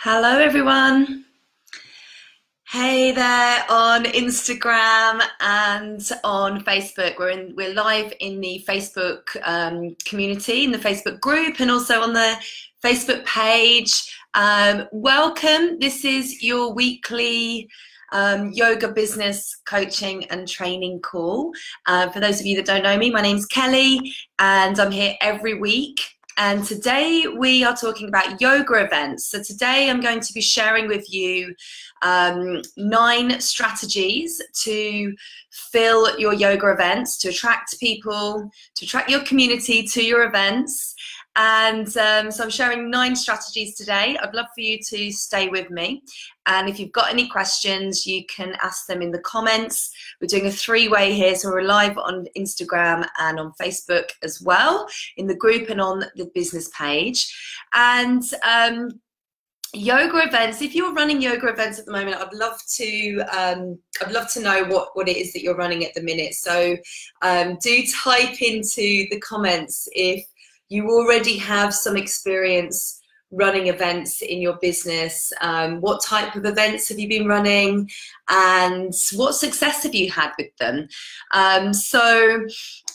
Hello everyone. Hey there on Instagram and on Facebook. We're live in the Facebook community, in the Facebook group, and also on the Facebook page. Welcome. This is your weekly yoga business coaching and training call. For those of you that don't know me, my name's Kelly and I'm here every week. And today we are talking about yoga events. So today I'm going to be sharing with you 9 strategies to fill your yoga events, to attract people, to attract your community to your events. And so I'm sharing 9 strategies today. I'd love for you to stay with me. And if you've got any questions, you can ask them in the comments. We're doing a 3-way here, so we're live on Instagram and on Facebook as well, in the group and on the business page. And yoga events, if you're running yoga events at the moment, I'd love to know what it is that you're running at the minute. So do type into the comments if you already have some experience running events in your business. What type of events have you been running and what success have you had with them? So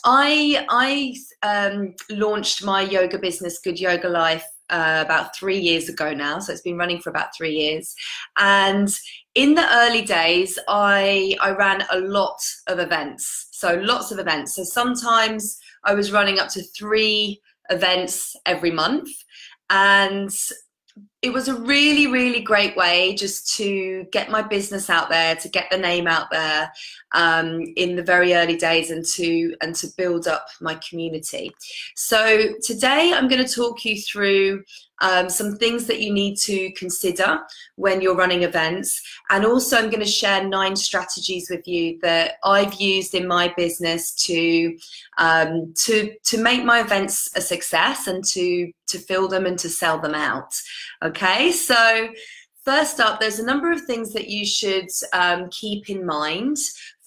I launched my yoga business, Good Yoga Life, about 3 years ago now. So it's been running for about 3 years. And in the early days, I ran a lot of events. So lots of events. So sometimes I was running up to 3 events every month, and it was a really, really great way just to get my business out there, to get the name out there in the very early days, and to build up my community. So today I'm going to talk you through some things that you need to consider when you're running events, and also I'm going to share 9 strategies with you that I've used in my business to make my events a success and to fill them and to sell them out. Okay, so first up, there's a number of things that you should keep in mind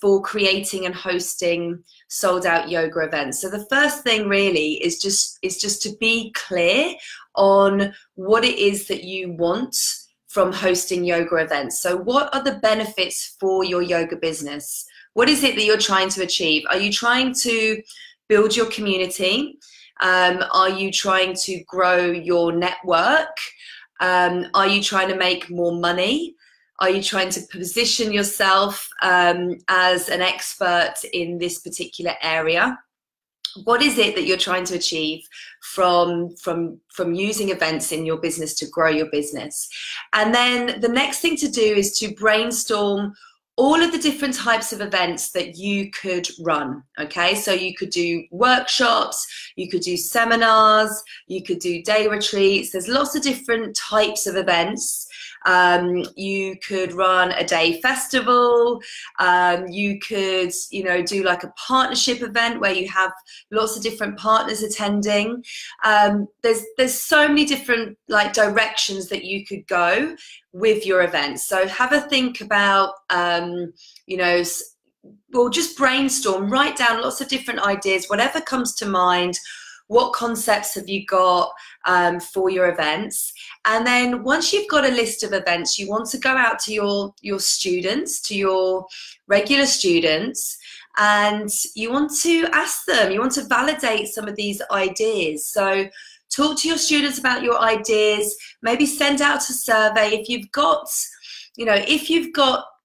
for creating and hosting sold-out yoga events. So the first thing really is just to be clear on what it is that you want from hosting yoga events. So what are the benefits for your yoga business? What is it that you're trying to achieve? Are you trying to build your community? Are you trying to grow your network? Are you trying to make more money? Are you trying to position yourself as an expert in this particular area? What is it that you're trying to achieve from using events in your business to grow your business? And then the next thing to do is to brainstorm all of the different types of events that you could run. Okay, so you could do workshops, you could do seminars, you could do day retreats. There's lots of different types of events. You could run a day festival. You could, do like a partnership event where you have lots of different partners attending. There's so many different directions that you could go with your events. So have a think about, well, just brainstorm, write down lots of different ideas, whatever comes to mind. What concepts have you got for your events? And then once you've got a list of events, you want to go out to your students, to your regular students, and you want to ask them, you want to validate some of these ideas. So talk to your students about your ideas, maybe send out a survey. If you've got,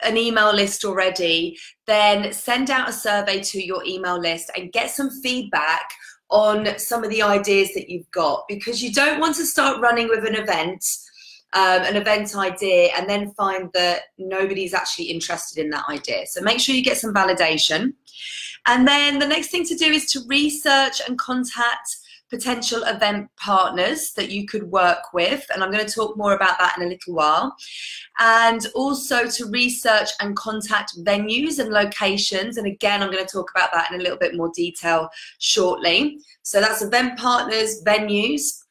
an email list already, then send out a survey to your email list and get some feedback on some of the ideas that you've got, because you don't want to start running with an event idea and then find that nobody's actually interested in that idea. So make sure you get some validation. And then the next thing to do is to research and contact potential event partners that you could work with, and I'm going to talk more about that in a little while. And also to research and contact venues and locations, and again I'm going to talk about that in a little bit more detail shortly. So that's event partners, venues,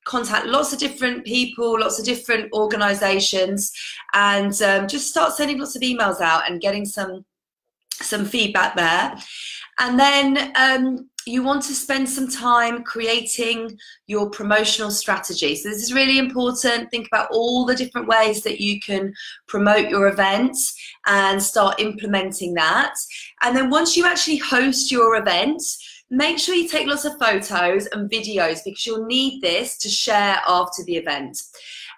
contact lots of different people, lots of different organizations, and just start sending lots of emails out and getting some feedback there. And then you want to spend some time creating your promotional strategy. So this is really important. Think about all the different ways that you can promote your events and start implementing that. And then once you actually host your event, make sure you take lots of photos and videos, because you'll need this to share after the event.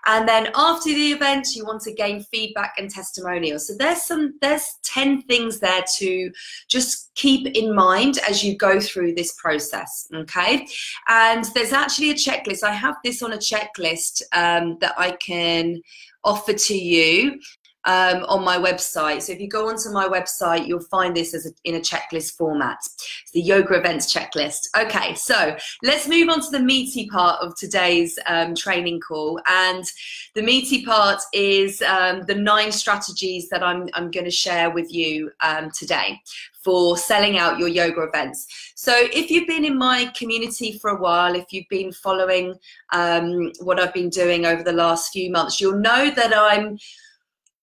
And then after the event, you want to gain feedback and testimonials. So there's 10 things there to just keep in mind as you go through this process, okay? And there's actually a checklist. I have this on a checklist that I can offer to you on my website. So if you go onto my website, you'll find this in a checklist format. It's the yoga events checklist. Okay, so let's move on to the meaty part of today's training call. And the meaty part is the 9 strategies that I'm going to share with you today for selling out your yoga events. So if you've been in my community for a while, if you've been following what I've been doing over the last few months, you'll know that I'm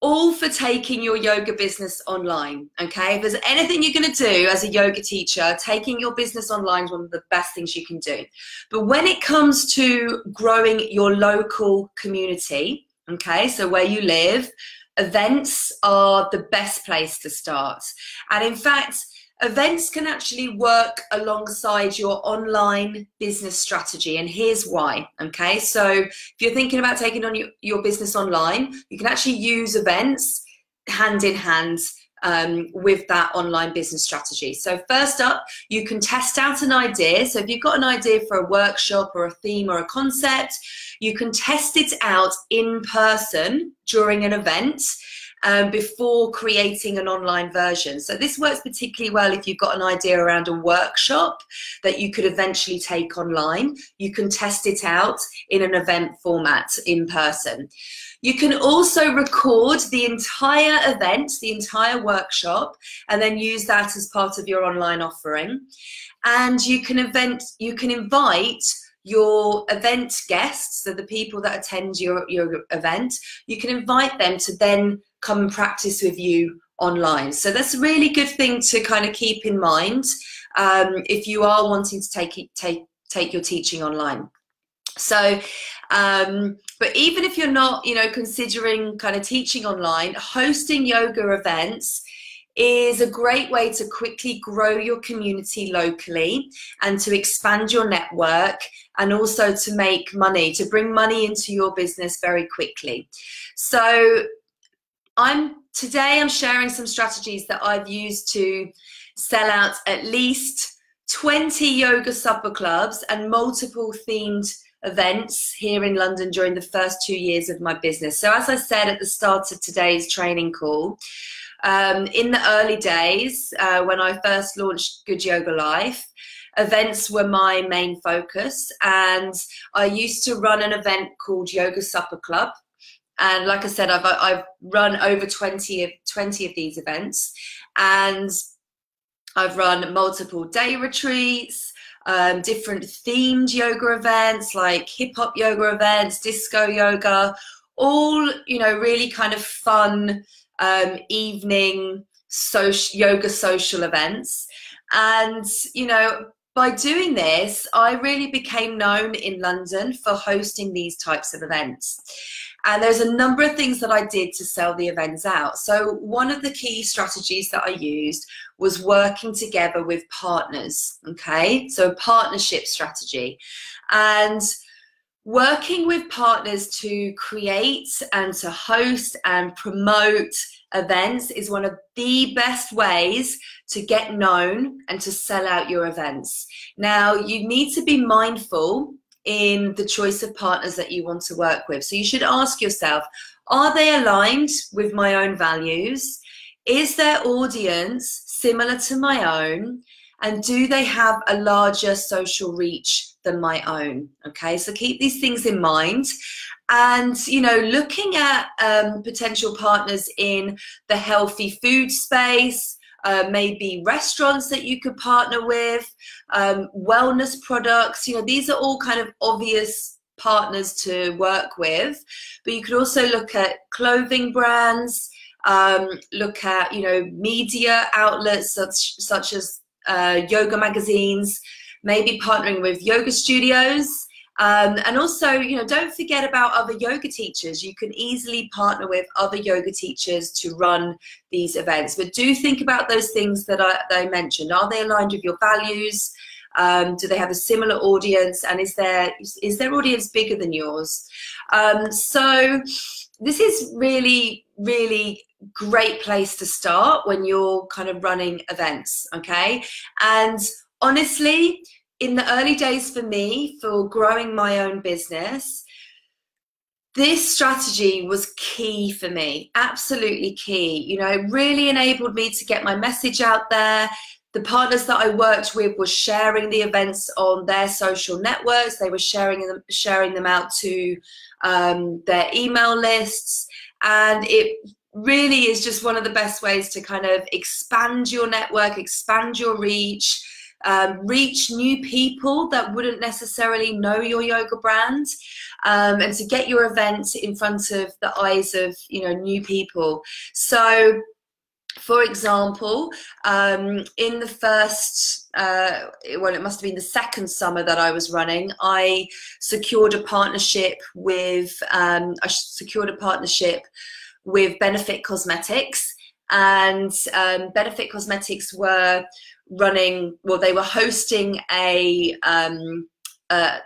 all for taking your yoga business online, okay? If there's anything you're going to do as a yoga teacher, taking your business online is one of the best things you can do. But when it comes to growing your local community, okay, so where you live, events are the best place to start. And in fact, events can actually work alongside your online business strategy, and here's why, okay? So if you're thinking about taking on your business online, you can actually use events hand in hand with that online business strategy. So first up, you can test out an idea. So if you've got an idea for a workshop or a theme or a concept, you can test it out in person during an event before creating an online version. So this works particularly well if you've got an idea around a workshop that you could eventually take online. You can test it out in an event format in person. You can also record the entire event, the entire workshop, and then use that as part of your online offering. And you can invite your event guests, so the people that attend your event, you can invite them to then come and practice with you online. So that's a really good thing to kind of keep in mind if you are wanting to take your teaching online. So, but even if you're not, considering kind of teaching online, hosting yoga events is a great way to quickly grow your community locally and to expand your network, and also to make money, to bring money into your business very quickly. So today I'm sharing some strategies that I've used to sell out at least 20 yoga supper clubs and multiple themed events here in London during the first 2 years of my business. So as I said at the start of today's training call, in the early days, when I first launched Good Yoga Life, events were my main focus, and I used to run an event called Yoga Supper Club. And like I said, I've run over 20 of these events, and I've run multiple day retreats, different themed yoga events like hip hop yoga events, disco yoga, all, really kind of fun evening yoga social events. And, by doing this, I really became known in London for hosting these types of events. And there's a number of things that I did to sell the events out. So one of the key strategies that I used was working together with partners, okay? So a partnership strategy. And working with partners to create and to host and promote events is one of the best ways to get known and to sell out your events. Now, you need to be mindful in the choice of partners that you want to work with. So you should ask yourself, are they aligned with my own values? Is their audience similar to my own? And do they have a larger social reach than my own? Okay, so keep these things in mind. And, looking at potential partners in the healthy food space, maybe restaurants that you could partner with, wellness products, these are all kind of obvious partners to work with. But you could also look at clothing brands, look at, media outlets such as yoga magazines, maybe partnering with yoga studios. And also, you know, don't forget about other yoga teachers. You can easily partner with other yoga teachers to run these events. But do think about those things that I mentioned. Are they aligned with your values? Do they have a similar audience? And is their audience bigger than yours? So this is really, really great place to start when you're kind of running events, okay? And honestly, in the early days for me, for growing my own business, this strategy was key for me, absolutely key. You know, it really enabled me to get my message out there. The partners that I worked with were sharing the events on their social networks. They were sharing them out to their email lists. And it really is just one of the best ways to kind of expand your network, expand your reach, reach new people that wouldn't necessarily know your yoga brand, and to get your event in front of the eyes of, you know, new people. So for example, in the first, well, it must have been the second summer that I was running, I secured a partnership with Benefit Cosmetics, and Benefit Cosmetics were running, well, they were hosting a,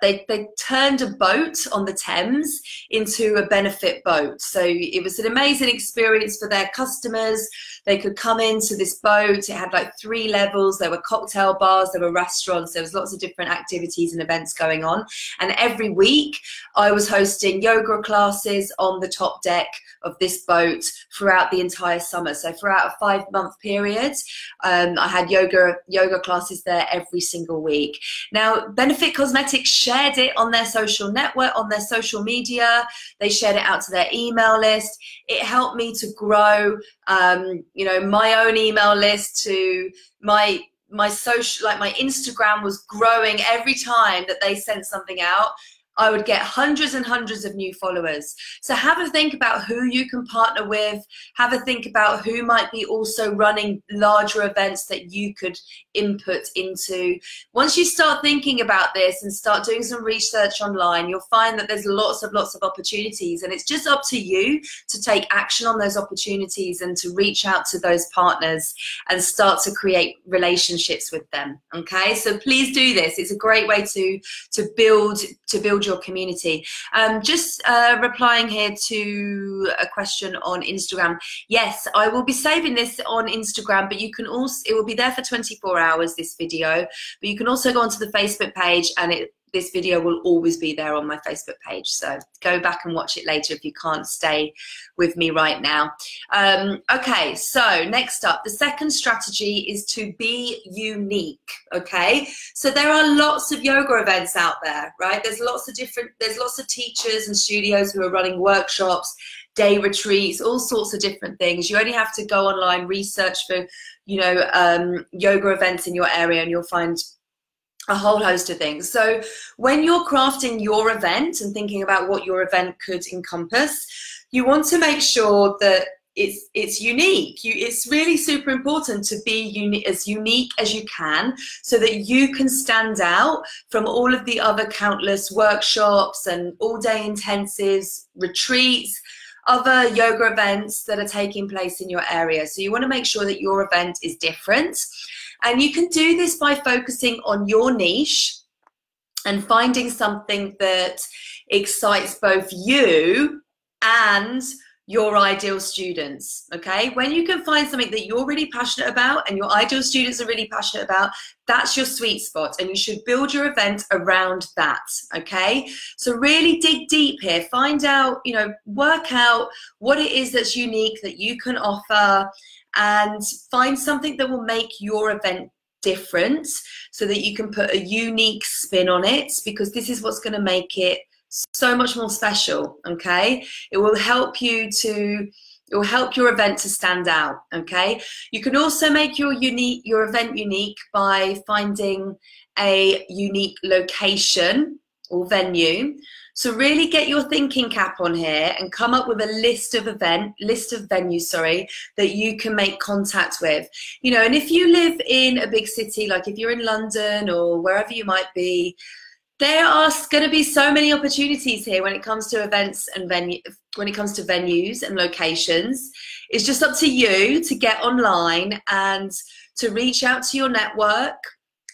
they turned a boat on the Thames into a benefit boat. So it was an amazing experience for their customers. They could come into this boat. It had like 3 levels. There were cocktail bars, there were restaurants, there was lots of different activities and events going on. And every week I was hosting yoga classes on the top deck of this boat throughout the entire summer. So throughout a 5-month period, I had yoga classes there every single week. Now, Benefit Cosmetics shared it on their social network, on their social media. They shared it out to their email list. It helped me to grow, you know, my own email list, to my social, like my Instagram was growing every time that they sent something out. I would get hundreds and hundreds of new followers. So have a think about who you can partner with. Have a think about who might be also running larger events that you could input into. Once you start thinking about this and start doing some research online, you'll find that there's lots of opportunities, and it's just up to you to take action on those opportunities and to reach out to those partners and start to create relationships with them. Okay, so please do this. It's a great way to build your community. Just replying here to a question on Instagram. Yes, I will be saving this on Instagram, but you can also, it will be there for 24 hours, this video, but you can also go onto the Facebook page, and this video will always be there on my Facebook page. So go back and watch it later if you can't stay with me right now. Okay, so next up, the second strategy is to be unique, okay? So there are lots of yoga events out there, right? There's lots of teachers and studios who are running workshops, day retreats, all sorts of different things. You only have to go online, research for, you know, yoga events in your area, and you'll find a whole host of things. So when you're crafting your event and thinking about what your event could encompass, you want to make sure that it's unique. It's really super important to be as unique as you can, so that you can stand out from all of the other countless workshops and all-day intensives, retreats, other yoga events that are taking place in your area. So you want to make sure that your event is different. And you can do this by focusing on your niche and finding something that excites both you and your ideal students, okay? When you can find something that you're really passionate about and your ideal students are really passionate about, that's your sweet spot, and you should build your event around that, okay? So really dig deep here, find out, you know, work out what it is that's unique that you can offer, and find something that will make your event different, so that you can put a unique spin on it, because this is what's going to make it so much more special, okay? It will help you to, it will help your event to stand out, okay? You can also make your event unique by finding a unique location or venue. So really get your thinking cap on here and come up with a list of venues, sorry, that you can make contact with. You know, and if you live in a big city, like if you're in London or wherever you might be, there are going to be so many opportunities here when it comes to events and when it comes to venues and locations. It's just up to you to get online and to reach out to your network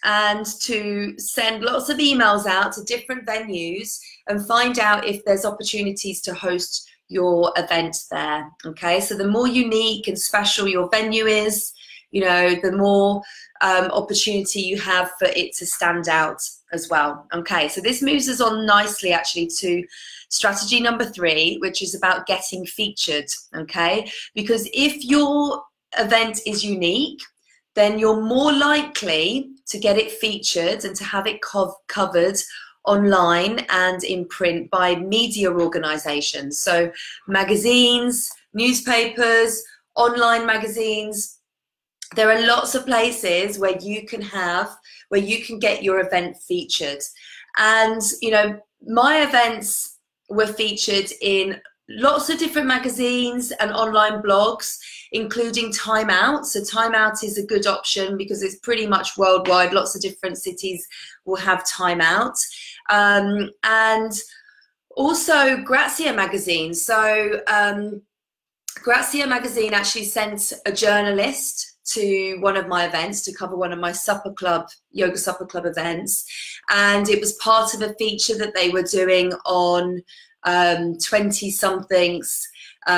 and to send lots of emails out to different venues and find out if there's opportunities to host your event there. Okay, so the more unique and special your venue is, you know, the more opportunity you have for it to stand out as well. Okay, so this moves us on nicely actually to strategy number 3, which is about getting featured. Okay, because if your event is unique, then you're more likely to get it featured and to have it covered online and in print by media organizations. So magazines, newspapers, online magazines. There are lots of places where you can get your event featured. And, you know, my events were featured in lots of different magazines and online blogs, including Time Out. So Time Out is a good option because it's pretty much worldwide. Lots of different cities will have Time Out. And also Grazia Magazine. So Grazia Magazine actually sent a journalist to one of my events to cover one of my yoga supper club events, and it was part of a feature that they were doing on 20-somethings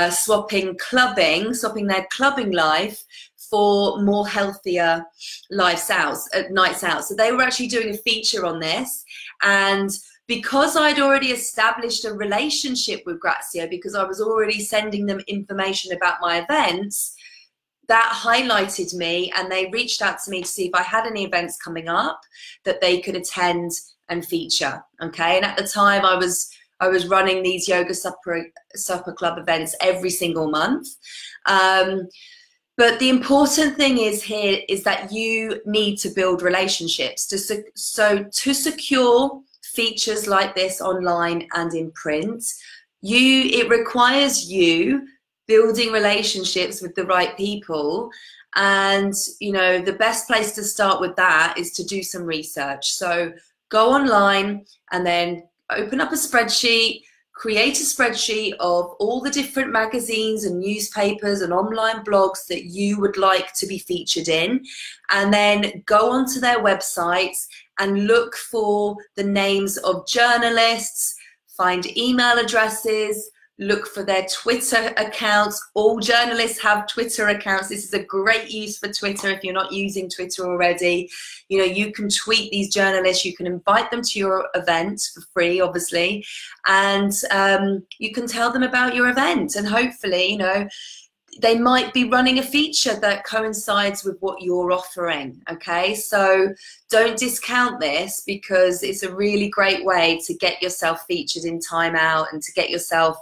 swapping their clubbing life for more healthier nights out. So they were actually doing a feature on this, and because I'd already established a relationship with Grazia, because I was already sending them information about my events, that highlighted me, and they reached out to me to see if I had any events coming up that they could attend and feature. Okay, and at the time I was running these yoga supper club events every single month. But the important thing is that you need to build relationships. So to secure features like this online and in print, it requires you building relationships with the right people. And, you know, the best place to start with that is to do some research. So go online and then open up a spreadsheet, create a spreadsheet of all the different magazines and newspapers and online blogs that you would like to be featured in, and then go onto their websites and look for the names of journalists, find email addresses, look for their Twitter accounts. All journalists have Twitter accounts. This is a great use for Twitter if you're not using Twitter already. You know, you can tweet these journalists, you can invite them to your event for free, obviously, and you can tell them about your event, and hopefully, you know, they might be running a feature that coincides with what you're offering. Okay, so don't discount this, because it's a really great way to get yourself featured in Time Out and to get yourself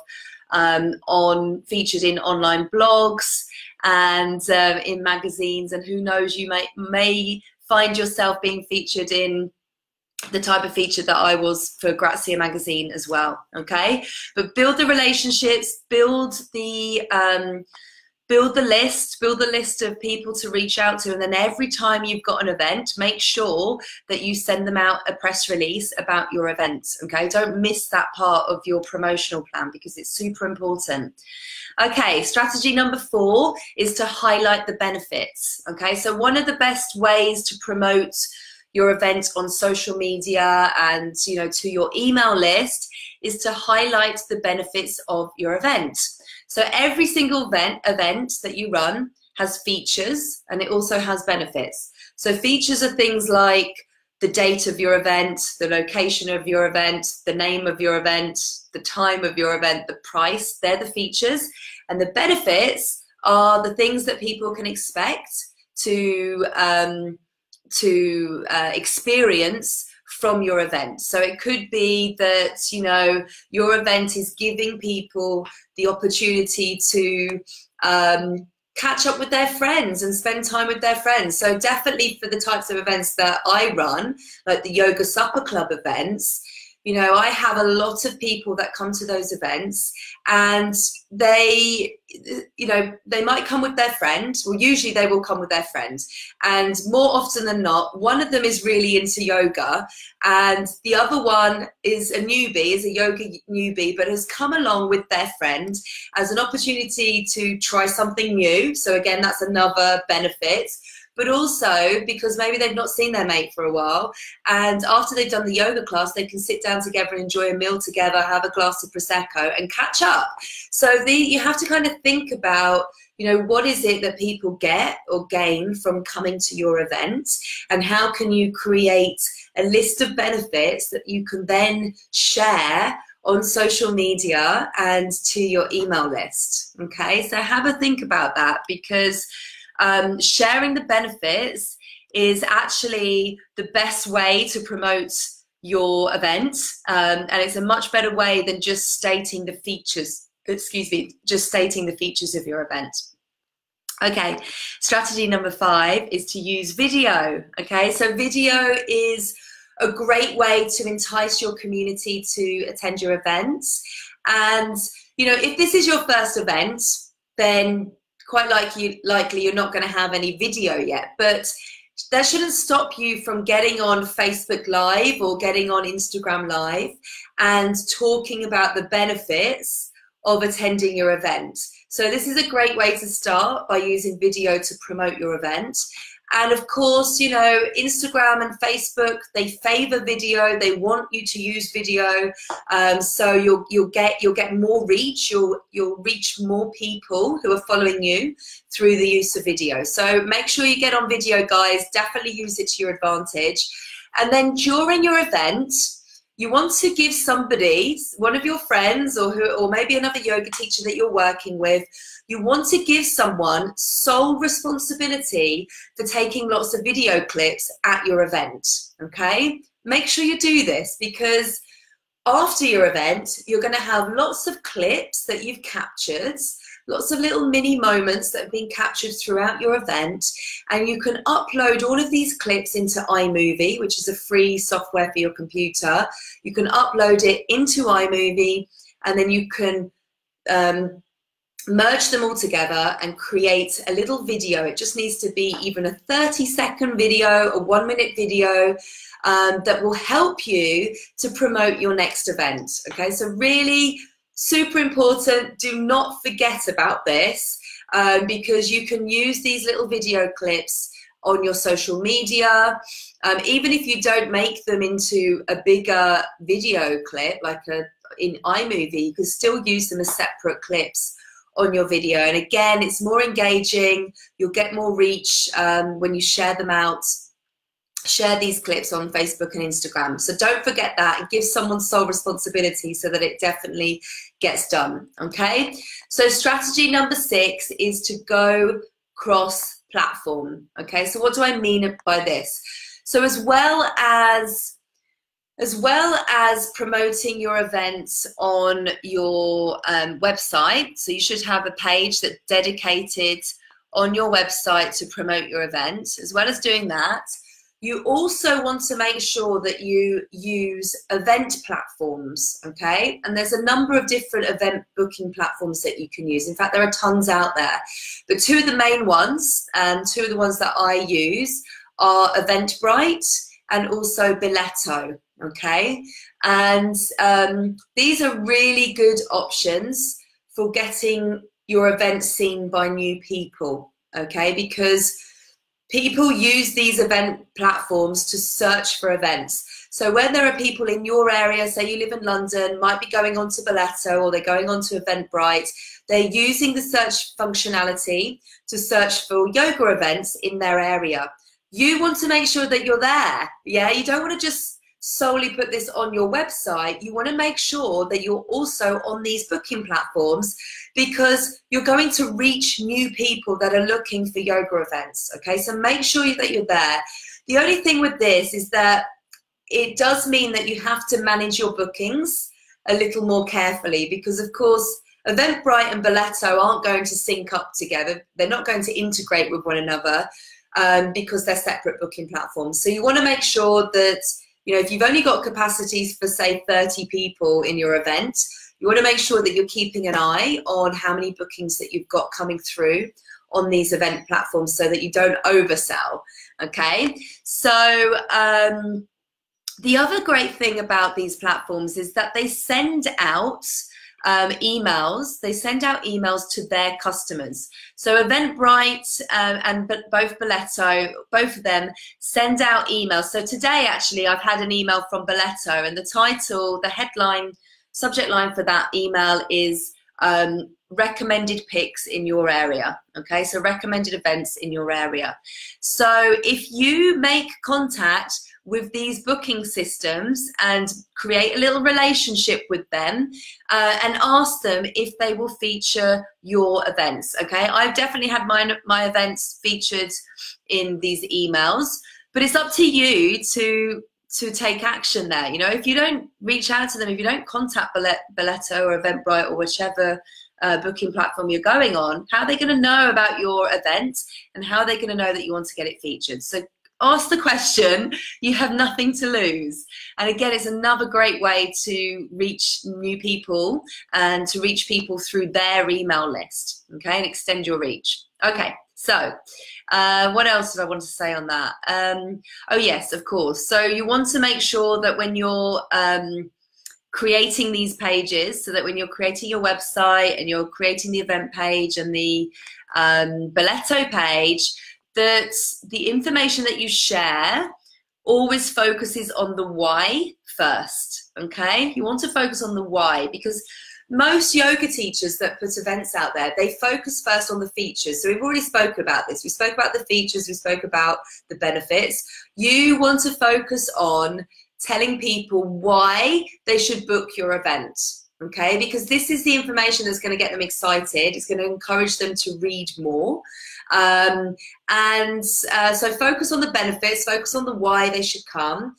featured in online blogs and in magazines, and who knows, you may find yourself being featured in the type of feature that I was for Grazia Magazine as well. Okay, but build the relationships, build the list of people to reach out to, and then every time you've got an event, make sure that you send them out a press release about your event. Okay, don't miss that part of your promotional plan, because it's super important. Okay, strategy number 4 is to highlight the benefits. Okay, so one of the best ways to promote your event on social media and, you know, to your email list is to highlight the benefits of your event. So every single event that you run has features, and it also has benefits. So features are things like the date of your event, the location of your event, the name of your event, the time of your event, the price. They're the features. And the benefits are the things that people can expect to experience from your event. So it could be that, you know, your event is giving people the opportunity to catch up with their friends and spend time with their friends. So definitely for the types of events that I run, like the yoga supper club events, You know, I have a lot of people that come to those events, and they, you know, they might come with their friend. Well, usually they will come with their friend, and more often than not, one of them is really into yoga, and the other one is a newbie, is a yoga newbie, but has come along with their friend as an opportunity to try something new. So again, that's another benefit. But also because maybe they've not seen their mate for a while, and after they've done the yoga class, they can sit down together and enjoy a meal together, have a glass of Prosecco and catch up. So you have to kind of think about, you know, what is it that people get or gain from coming to your event, and how can you create a list of benefits that you can then share on social media and to your email list. Okay, so have a think about that, because sharing the benefits is actually the best way to promote your event, and it's a much better way than just stating the features, just stating the features of your event. Okay, strategy number 5 is to use video. Okay, so video is a great way to entice your community to attend your events. And, you know, if this is your first event, then quite likely you're not going to have any video yet, but that shouldn't stop you from getting on Facebook Live or getting on Instagram Live and talking about the benefits of attending your event. So this is a great way to start, by using video to promote your event. And of course, you know, Instagram and Facebook, they favor video. They want you to use video, so you'll get more reach. You'll reach more people who are following you through the use of video. So make sure you get on video, guys. Definitely use it to your advantage. And then during your event, you want to give somebody, one of your friends, or maybe another yoga teacher that you're working with, you want to give someone sole responsibility for taking lots of video clips at your event, okay? Make sure you do this, because after your event, you're going to have lots of clips that you've captured, lots of little mini moments that have been captured throughout your event, and you can upload all of these clips into iMovie, which is a free software for your computer. You can upload it into iMovie, and then you can merge them all together and create a little video. It just needs to be even a 30-second video, a 1-minute video, that will help you to promote your next event. Okay, so really super important. Do not forget about this, because you can use these little video clips on your social media. Even if you don't make them into a bigger video clip, like in iMovie, you can still use them as separate clips on your video. And again, it's more engaging. You'll get more reach when you share them out. Share these clips on Facebook and Instagram. So don't forget that, and give someone sole responsibility so that it definitely gets done. Okay, so strategy number 6 is to go cross-platform. Okay, so what do I mean by this? So as well as promoting your events on your website, so you should have a page that's dedicated on your website to promote your event. As well as doing that, you also want to make sure that you use event platforms, okay? And there's a number of different event booking platforms that you can use. In fact, there are tons out there. But 2 of the main ones, and 2 of the ones that I use, are Eventbrite and also Biletto, okay? And these are really good options for getting your event seen by new people, okay? Because people use these event platforms to search for events. So when there are people in your area, say you live in London, might be going on to Biletto, or they're going on to Eventbrite, they're using the search functionality to search for yoga events in their area. You want to make sure that you're there, yeah? You don't want to just solely put this on your website. You want to make sure that you're also on these booking platforms, because you're going to reach new people that are looking for yoga events, okay? So make sure that you're there. The only thing with this is that it does mean that you have to manage your bookings a little more carefully, because of course Eventbrite and Biletto aren't going to sync up together. They're not going to integrate with one another because they're separate booking platforms. So you want to make sure that You know, if you've only got capacities for, say, 30 people in your event, you want to make sure that you're keeping an eye on how many bookings that you've got coming through on these event platforms so that you don't oversell, okay? So the other great thing about these platforms is that they send out emails. They send out emails to their customers. So Eventbrite and both Boletto, both of them send out emails. So today, actually, I've had an email from Boletto, and the title, the headline, subject line for that email is recommended picks in your area. Okay, so recommended events in your area. So if you make contact with these booking systems and create a little relationship with them and ask them if they will feature your events, okay? I've definitely had my events featured in these emails, but it's up to you to take action there. You know, if you don't reach out to them, if you don't contact Boletto or Eventbrite or whichever booking platform you're going on, how are they going to know about your event, and how are they going to know that you want to get it featured? So ask the question. You have nothing to lose. And again, it's another great way to reach new people and to reach people through their email list, okay, and extend your reach. Okay, so what else did I want to say on that? Oh yes, of course. So you want to make sure that when you're creating these pages, so that when you're creating your website and you're creating the event page and the Boletto page, that the information that you share always focuses on the why first, okay? You want to focus on the why, because most yoga teachers that put events out there, they focus first on the features. So we've already spoken about this. We spoke about the features, we spoke about the benefits. You want to focus on telling people why they should book your event, okay? Because this is the information that's going to get them excited. It's going to encourage them to read more. So focus on the benefits, focus on the why they should come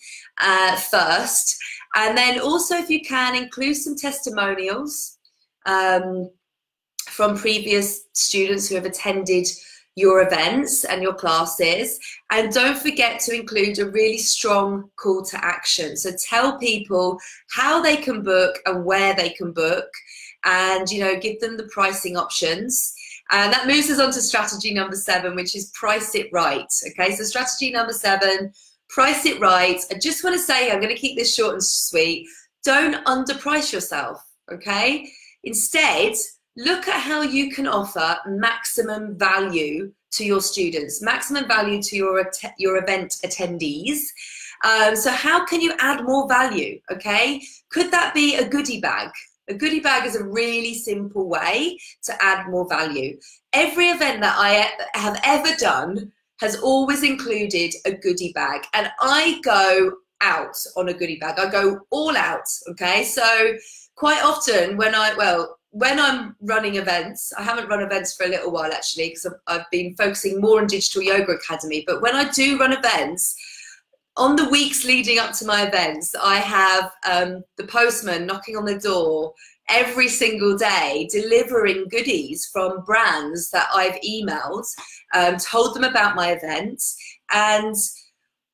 first. And then also, if you can, include some testimonials from previous students who have attended your events and your classes. And don't forget to include a really strong call to action. So tell people how they can book and where they can book, and, you know, give them the pricing options. And that moves us on to strategy number 7, which is price it right. Okay, so strategy number 7, price it right. I just want to say, I'm going to keep this short and sweet. Don't underprice yourself, okay? Instead, look at how you can offer maximum value to your students, maximum value to your event attendees. So how can you add more value, okay? Could that be a goodie bag? A goodie bag is a really simple way to add more value. Every event that I have ever done has always included a goodie bag, and I go out on a goodie bag. I go all out, okay? So quite often when I'm running events, I haven't run events for a little while actually, because I've been focusing more on Digital Yoga Academy, but when I do run events, on the weeks leading up to my events, I have the postman knocking on the door every single day, delivering goodies from brands that I've emailed, told them about my events. And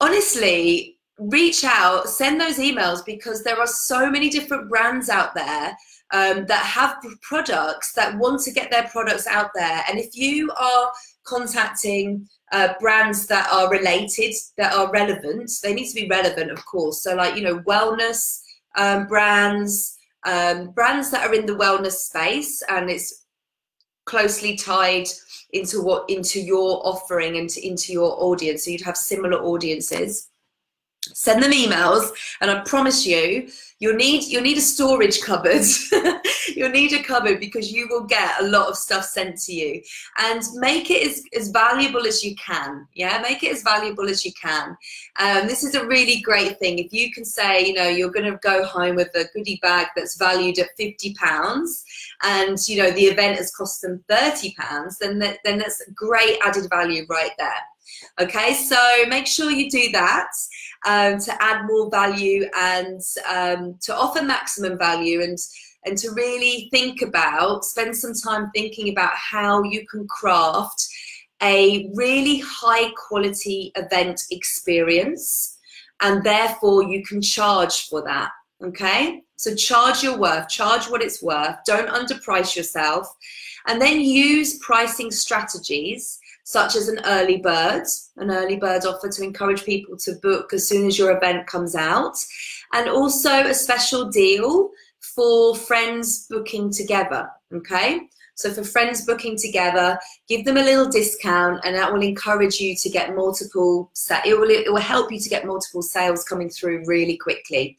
honestly, reach out, send those emails, because there are so many different brands out there that have products, that want to get their products out there. And if you are contacting brands that are related, that are relevant, they need to be relevant, of course. So like, you know, wellness brands, brands that are in the wellness space, and it's closely tied into your offering and into your audience. So you'd have similar audiences. Send them emails, and I promise you, you'll need a storage cupboard. You'll need a cupboard, because you will get a lot of stuff sent to you. And make it as valuable as you can. Yeah, make it as valuable as you can. This is a really great thing. If you can say, you know, you're going to go home with a goodie bag that's valued at £50, and, you know, the event has cost them £30, then that's great added value right there. Okay, so make sure you do that to add more value and to offer maximum value, and to really spend some time thinking about how you can craft a really high quality event experience and therefore you can charge for that. Okay, so charge your worth, charge what it's worth, don't underprice yourself, and then use pricing strategies such as an early bird offer to encourage people to book as soon as your event comes out, and also a special deal for friends booking together. Okay, so for friends booking together, give them a little discount, and that will encourage you to get multiple, it will help you to get multiple sales coming through really quickly.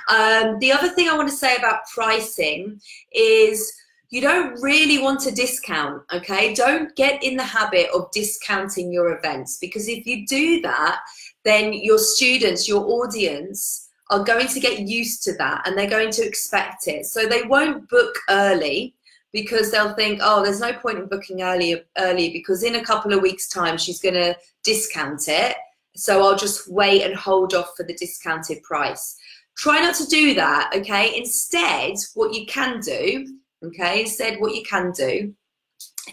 The other thing I want to say about pricing is you don't really want to discount, okay? Don't get in the habit of discounting your events, because if you do that, then your students, your audience are going to get used to that and they're going to expect it. So they won't book early because they'll think, oh, there's no point in booking early because in a couple of weeks' time she's going to discount it. So I'll just wait and hold off for the discounted price. Try not to do that, okay? Instead, what you can do,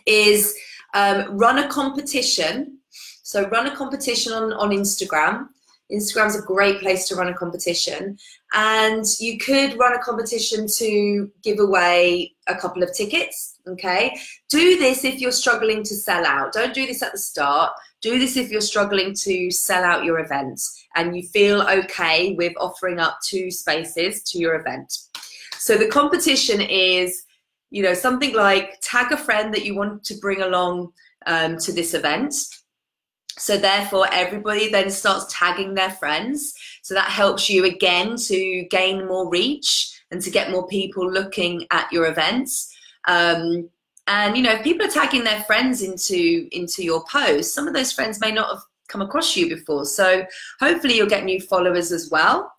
is run a competition. So run a competition on Instagram. Instagram's a great place to run a competition, and you could run a competition to give away a couple of tickets, okay? Do this if you're struggling to sell out. Don't do this at the start. Do this if you're struggling to sell out your event and you feel okay with offering up 2 spaces to your event. So the competition is, you know, something like tag a friend that you want to bring along to this event. So therefore everybody then starts tagging their friends. So that helps you again to gain more reach and to get more people looking at your events. And you know, if people are tagging their friends into your posts, some of those friends may not have come across you before. So hopefully you'll get new followers as well.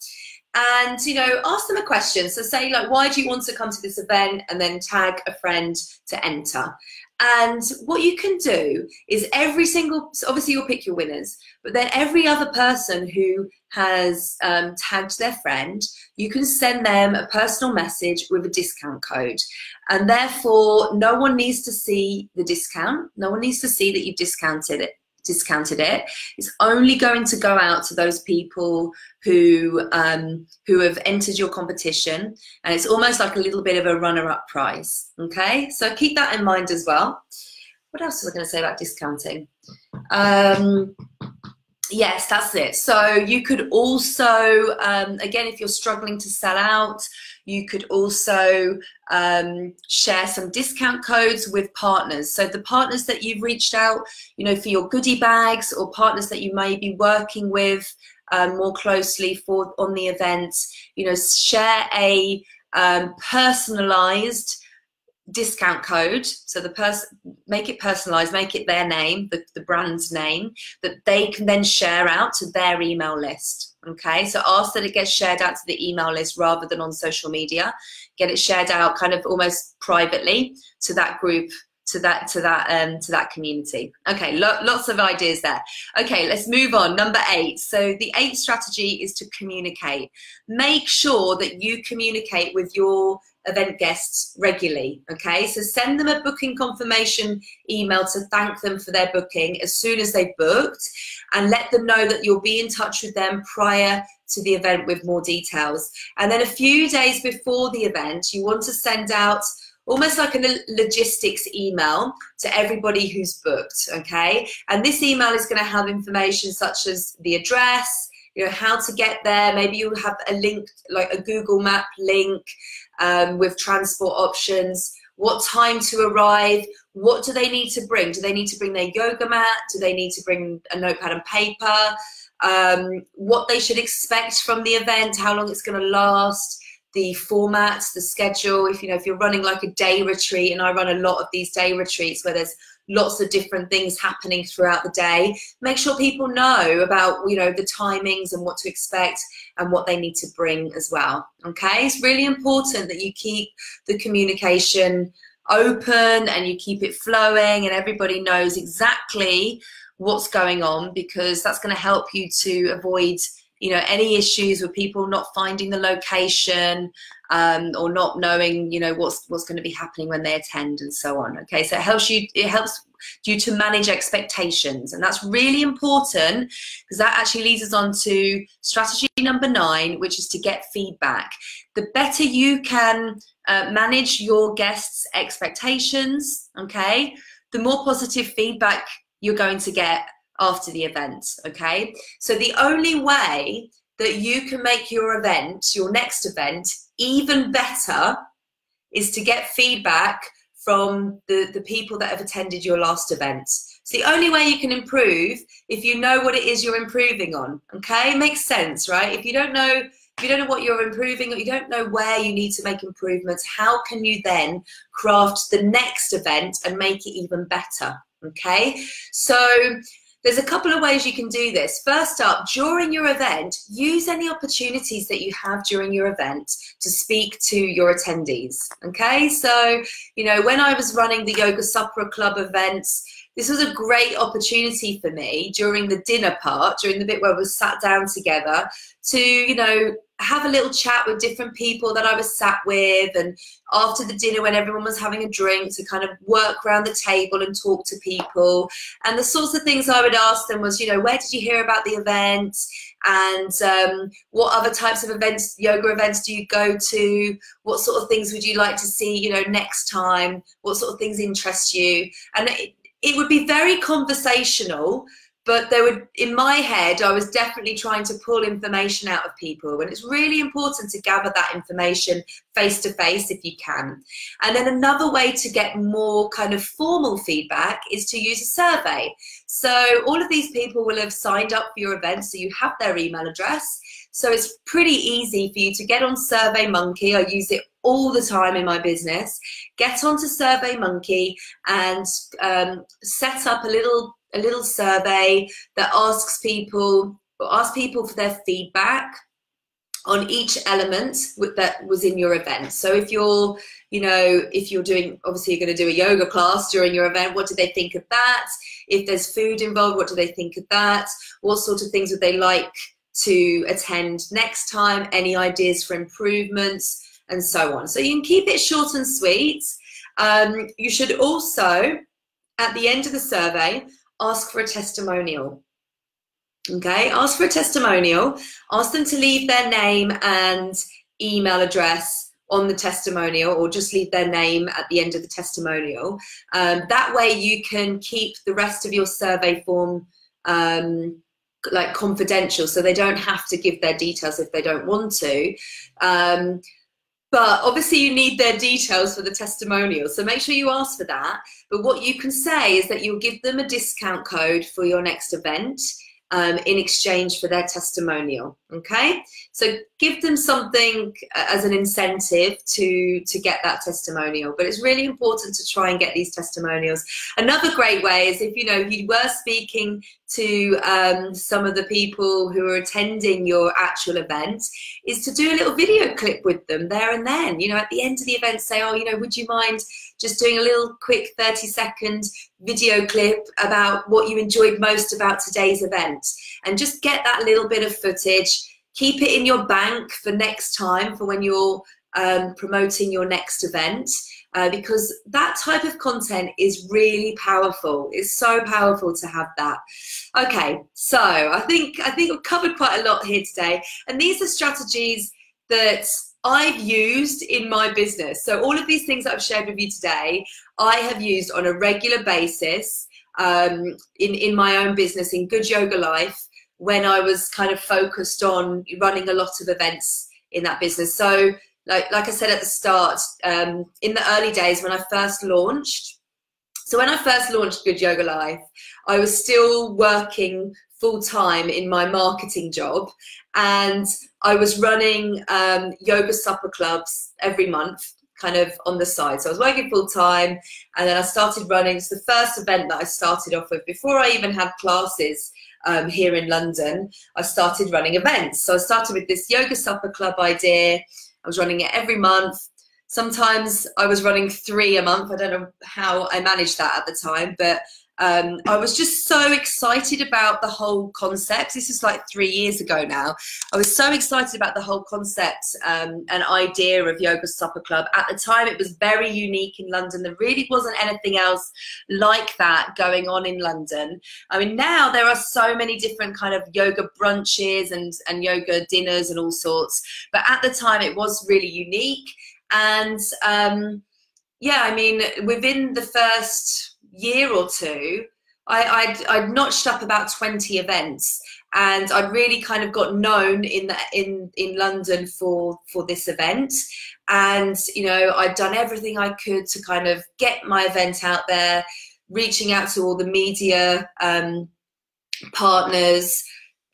And, you know, ask them a question. So say like, why do you want to come to this event? And then tag a friend to enter. And what you can do is every single, obviously you'll pick your winners, but then every other person who has tagged their friend, you can send them a personal message with a discount code. And therefore, no one needs to see the discount. No one needs to see that you've discounted it. It's only going to go out to those people who have entered your competition, and it's almost like a little bit of a runner-up prize. Okay, so keep that in mind as well. What else was I going to say about discounting? Yes, that's it. So you could also, again, if you're struggling to sell out, you could also share some discount codes with partners. So the partners that you've reached out, you know, for your goodie bags, or partners that you may be working with more closely on the event, you know, share a personalized discount code. So make it personalized, make it their name, the brand's name, that they can then share out to their email list. Okay, so ask that it gets shared out to the email list rather than on social media. Get it shared out kind of almost privately to that group, to that community. Okay, lots of ideas there. Okay, let's move on. Number 8. So the 8th strategy is to communicate. Make sure that you communicate with your event guests regularly. Okay, so send them a booking confirmation email to thank them for their booking as soon as they've booked, and let them know that you'll be in touch with them prior to the event with more details. And then a few days before the event, you want to send out almost like a logistics email to everybody who's booked, okay? And this email is going to have information such as the address, you know, how to get there. Maybe you'll have a link, like a Google Map link with transport options, what time to arrive, what do they need to bring? Do they need to bring their yoga mat? Do they need to bring a notepad and paper? What they should expect from the event, how long it's going to last, the format, the schedule. If you're running like a day retreat, and I run a lot of these day retreats where there's lots of different things happening throughout the day, make sure people know about, you know, the timings and what to expect and what they need to bring as well. Okay, it's really important that you keep the communication open and you keep it flowing and everybody knows exactly what's going on, because that's going to help you to avoid, you know, any issues with people not finding the location or not knowing, you know, what's going to be happening when they attend and so on. Okay, so it helps you to manage expectations. And that's really important because that actually leads us on to strategy number 9, which is to get feedback. The better you can manage your guests' expectations, okay, the more positive feedback you're going to get after the event, okay? So the only way that you can make your event, your next event, even better is to get feedback from the people that have attended your last event. It's the only way you can improve if you know what it is you're improving on, okay? It makes sense, right? If you don't know what you're improving, or you don't know where you need to make improvements, how can you then craft the next event and make it even better, okay? So there's a couple of ways you can do this. First up, during your event, use any opportunities that you have during your event to speak to your attendees, okay? So, you know, when I was running the Yoga Supper Club events, this was a great opportunity for me during the dinner part, during the bit where we sat down together, to, you know, have a little chat with different people that I was sat with, and after the dinner when everyone was having a drink, to kind of work around the table and talk to people. And the sorts of things I would ask them was, you know, where did you hear about the event? And what other types of events, yoga events, do you go to? What sort of things would you like to see, you know, next time? What sort of things interest you? And it would be very conversational, but there would, in my head, I was definitely trying to pull information out of people. And it's really important to gather that information face to face if you can. And then another way to get more kind of formal feedback is to use a survey. So all of these people will have signed up for your event, so you have their email address. So it's pretty easy for you to get on SurveyMonkey. I use it all the time in my business. Get onto SurveyMonkey and set up a little survey that asks people for their feedback on each element that was in your event. So if you're, you know, if you're doing, obviously you're going to do a yoga class during your event, what do they think of that? If there's food involved, what do they think of that? What sort of things would they like to attend next time? Any ideas for improvements? And so on. So you can keep it short and sweet. You should also, at the end of the survey, ask for a testimonial. Okay, ask for a testimonial. Ask them to leave their name and email address on the testimonial, or just leave their name at the end of the testimonial. That way you can keep the rest of your survey form like confidential, so they don't have to give their details if they don't want to. But obviously you need their details for the testimonial, so make sure you ask for that. But what you can say is that you'll give them a discount code for your next event in exchange for their testimonial, okay? So give them something as an incentive to get that testimonial. But it's really important to try and get these testimonials. Another great way is if, you know, you were speaking to some of the people who are attending your actual event, is to do a little video clip with them there and then. You know, at the end of the event, say, oh, you know, would you mind just doing a little quick 30-second video clip about what you enjoyed most about today's event? And just get that little bit of footage. Keep it in your bank for next time, for when you're promoting your next event. Because that type of content is really powerful. It's so powerful to have that. Okay, so I think we've covered quite a lot here today, and these are strategies that I've used in my business. So all of these things that I've shared with you today, I have used on a regular basis in my own business, in Good Yoga Life, when I was kind of focused on running a lot of events in that business. So like I said at the start, in the early days when I first launched, so when I first launched Good Yoga Life, I was still working full-time in my marketing job, and I was running yoga supper clubs every month, kind of on the side. So I was working full-time, and then I started running. It's the first event that I started off with before I even had classes here in London. I started running events. So I started with this yoga supper club idea. I was running it every month. Sometimes I was running 3 a month. I don't know how I managed that at the time, but I was just so excited about the whole concept. This is like 3 years ago now. I was so excited about the whole concept and idea of Yoga Supper Club. At the time, it was very unique in London. There really wasn't anything else like that going on in London. I mean, now there are so many different kind of yoga brunches and yoga dinners and all sorts. But at the time, it was really unique. And yeah, I mean, within the first year or two, I'd notched up about 20 events, and I'd really kind of got known in London for this event. And you know, I'd done everything I could to kind of get my event out there, reaching out to all the media partners,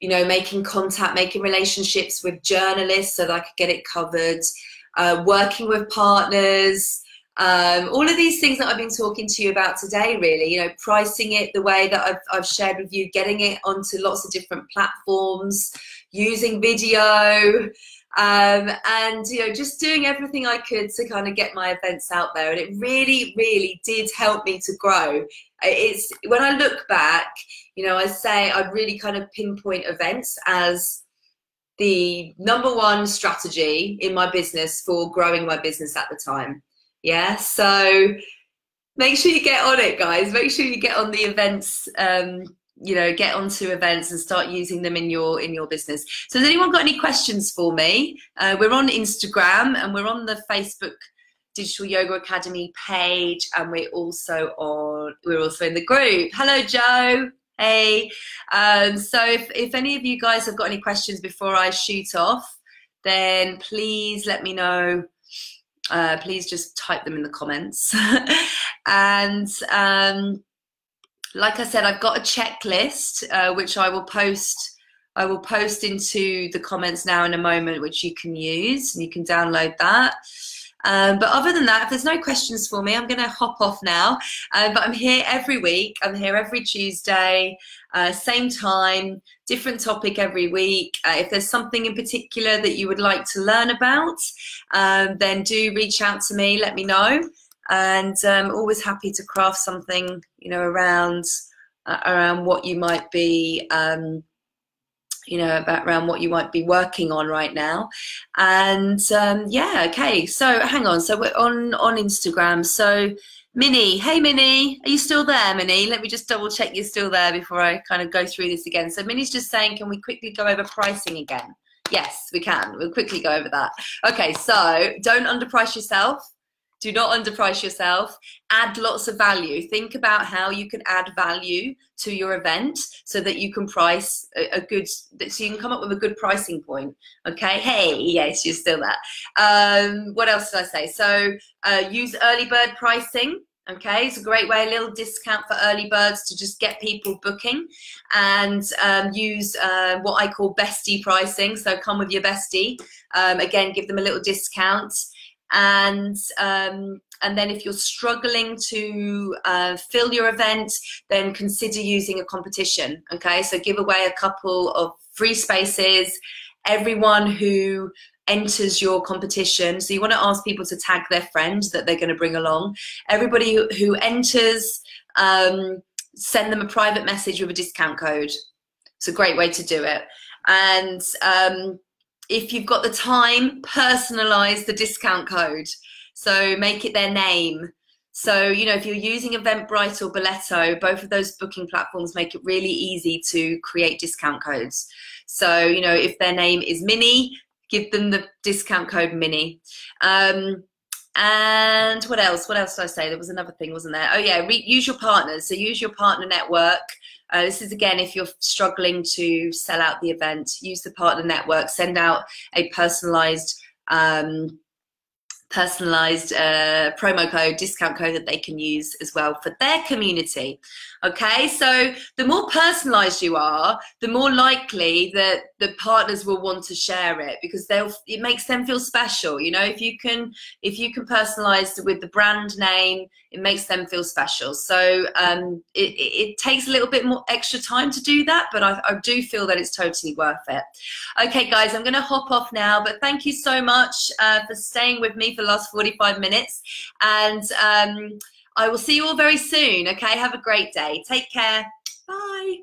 you know, making contact, making relationships with journalists so that I could get it covered, working with partners. All of these things that I've been talking to you about today, really, you know, pricing it the way that I've shared with you, getting it onto lots of different platforms, using video, and, you know, just doing everything I could to kind of get my events out there. And it really, really did help me to grow. It's, when I look back, you know, I say I'd really kind of pinpoint events as the #1 strategy in my business for growing my business at the time. Yeah, so make sure you get on it, guys. Make sure you get on the events, you know, get onto events and start using them in your business. So has anyone got any questions for me? We're on Instagram and we're on the Facebook Digital Yoga Academy page, and we're also in the group. Hello, Joe. Hey. So if any of you guys have got any questions before I shoot off, then please let me know. Please just type them in the comments. And like I said, I've got a checklist which I will post into the comments now in a moment, which you can use and you can download that. But other than that, if there's no questions for me, I'm going to hop off now. But I'm here every week. I'm here every Tuesday, same time, different topic every week. If there's something in particular that you would like to learn about, then do reach out to me, let me know. And I'm always happy to craft something, you know, around what you might be you know, around what you might be working on right now. And yeah, okay, so hang on, so we're on Instagram. So Minnie, hey Minnie, are you still there, Minnie? Let me just double check you're still there before I kind of go through this again. So Minnie's just saying, can we quickly go over pricing again? Yes, we can. We'll quickly go over that. Okay, so don't underprice yourself. Do not underprice yourself. Add lots of value. Think about how you can add value to your event so that you can price a good, so you can come up with a good pricing point. Okay. Hey, yes, you're still there. What else did I say? So use early bird pricing. Okay, it's a great way, a little discount for early birds to just get people booking, and use what I call bestie pricing. So come with your bestie. Again, give them a little discount. And then if you're struggling to fill your event, then consider using a competition. Okay, so give away a couple of free spaces. Everyone who enters your competition, so you want to ask people to tag their friends that they're going to bring along. Everybody who enters, send them a private message with a discount code. It's a great way to do it. And if you've got the time, personalize the discount code. So make it their name. So, you know, if you're using Eventbrite or Boleto, both of those booking platforms make it really easy to create discount codes. So, you know, if their name is Minnie, give them the discount code Minnie. And what else? What else did I say? There was another thing, wasn't there? Oh yeah, use your partners. So use your partner network. This is, again, if you're struggling to sell out the event, use the partner network. Send out a personalized promo code, discount code that they can use as well for their community. Okay, so the more personalized you are, the more likely that the partners will want to share it, because it makes them feel special. You know, if you can personalize with the brand name, it makes them feel special. So it takes a little bit more extra time to do that, but I do feel that it's totally worth it. Okay, guys, I'm going to hop off now, but thank you so much for staying with me for the last 45 minutes. And I will see you all very soon. Okay, have a great day. Take care. Bye.